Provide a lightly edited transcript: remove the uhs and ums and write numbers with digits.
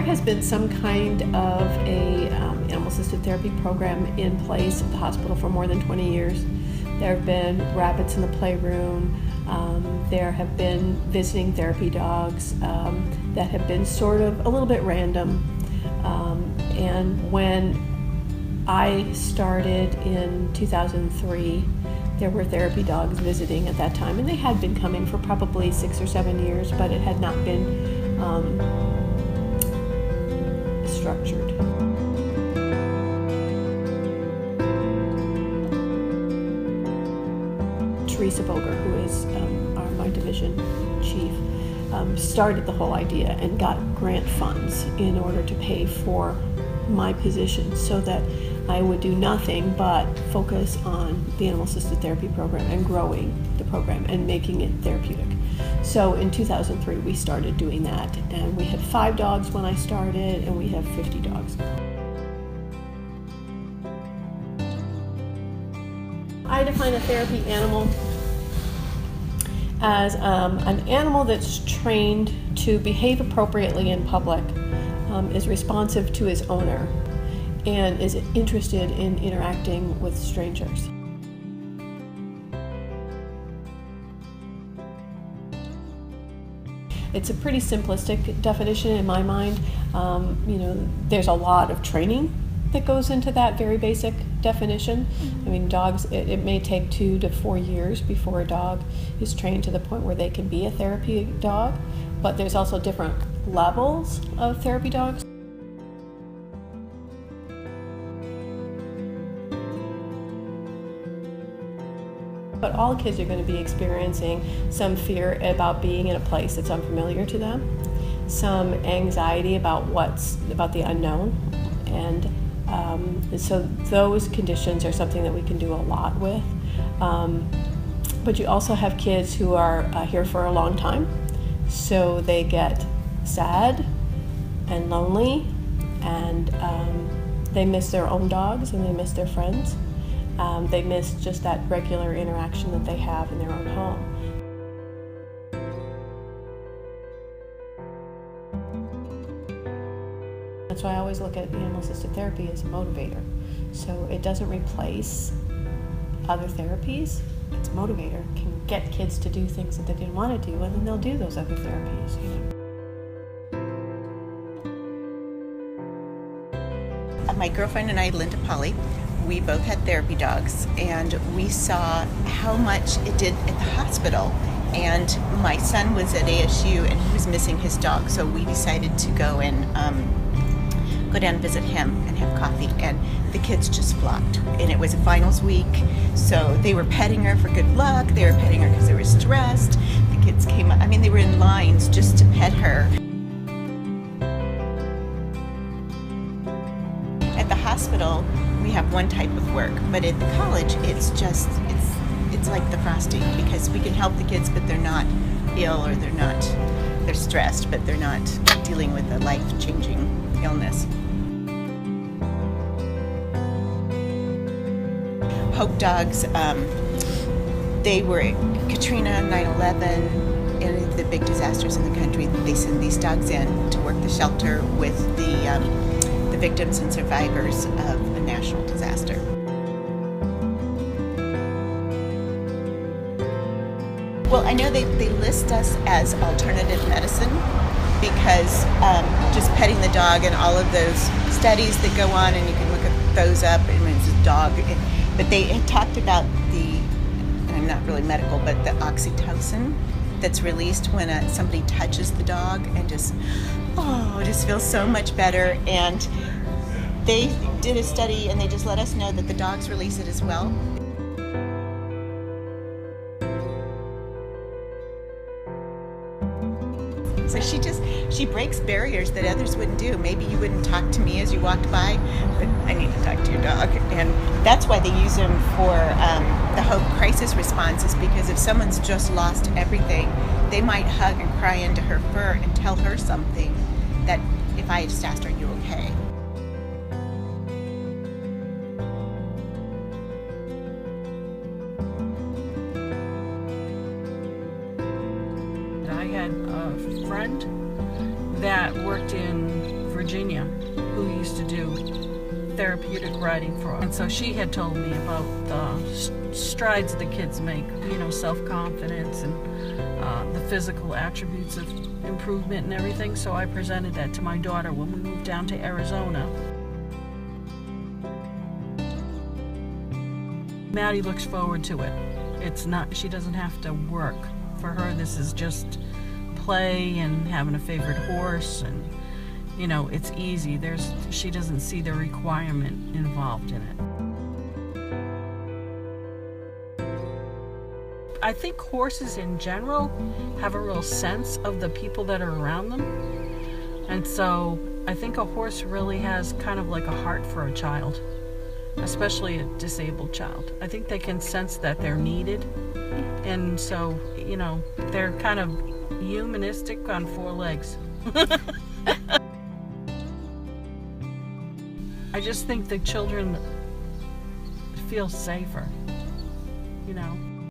has been some kind of a animal-assisted therapy program in place at the hospital for more than 20 years. There have been rabbits in the playroom. There have been visiting therapy dogs that have been sort of a little bit random. And when I started in 2003, there were therapy dogs visiting at that time, and they had been coming for probably 6 or 7 years, but it had not been structured. Teresa Boger, who is my division chief, started the whole idea and got grant funds in order to pay for my position so that I would do nothing but focus on the animal-assisted therapy program and growing the program and making it therapeutic. So in 2003 we started doing that, and we had 5 dogs when I started, and we have 50 dogs now. I define a therapy animal as an animal that's trained to behave appropriately in public, is responsive to his owner, and is interested in interacting with strangers. It's a pretty simplistic definition in my mind. There's a lot of training that goes into that very basic definition. I mean, dogs, it may take 2 to 4 years before a dog is trained to the point where they can be a therapy dog, but there's also different levels of therapy dogs. But all kids are going to be experiencing some fear about being in a place that's unfamiliar to them, some anxiety about the unknown, and so those conditions are something that we can do a lot with. But you also have kids who are here for a long time, so they get sad and lonely, and they miss their own dogs and they miss their friends. They miss just that regular interaction that they have in their own home. That's why I always look at animal-assisted therapy as a motivator. So it doesn't replace other therapies. It's a motivator. It can get kids to do things that they didn't want to do, and then they'll do those other therapies. My girlfriend and I, Linda Polly, we both had therapy dogs, and we saw how much it did at the hospital. And my son was at ASU, and he was missing his dog, so we decided to go and go down and visit him and have coffee, and the kids just flocked. And it was a finals week, so they were petting her for good luck. They were petting her because they were stressed. The kids came up, they were in lines just to pet her. At the hospital, we have one type of work, but at the college, it's like the frosting, because we can help the kids, but they're not ill, or they're stressed, but they're not dealing with a life-changing illness. Hope dogs, they were Katrina, 9/11, any of the big disasters in the country. They send these dogs in to work the shelter with the victims and survivors of a national disaster. Well, I know they list us as alternative medicine because just petting the dog and all of those studies that go on, and you can look at those up, and it's a dog. But they had talked about and I'm not really medical, but the oxytocin that's released when somebody touches the dog, and just feels so much better. And they did a study, and they just let us know that the dogs release it as well. So she breaks barriers that others wouldn't do. Maybe you wouldn't talk to me as you walked by, but I need to talk to your dog. And that's why they use them for the Hope crisis responses, because if someone's just lost everything, they might hug and cry into her fur and tell her something that if I just asked her, "Are you okay?" I had a friend that worked in Virginia Virginia who used to do therapeutic riding for us. And so she had told me about the strides the kids make, self-confidence and the physical attributes of improvement and everything. So I presented that to my daughter when we moved down to Arizona. Maddie looks forward to it. She doesn't have to work. For her, this is just play and having a favorite horse, and it's easy. She doesn't see the requirement involved in it. I think horses in general have a real sense of the people that are around them, and so I think a horse really has kind of like a heart for a child, especially a disabled child. I think they can sense that they're needed, and so they're kind of humanistic on 4 legs. I just think the children feel safer,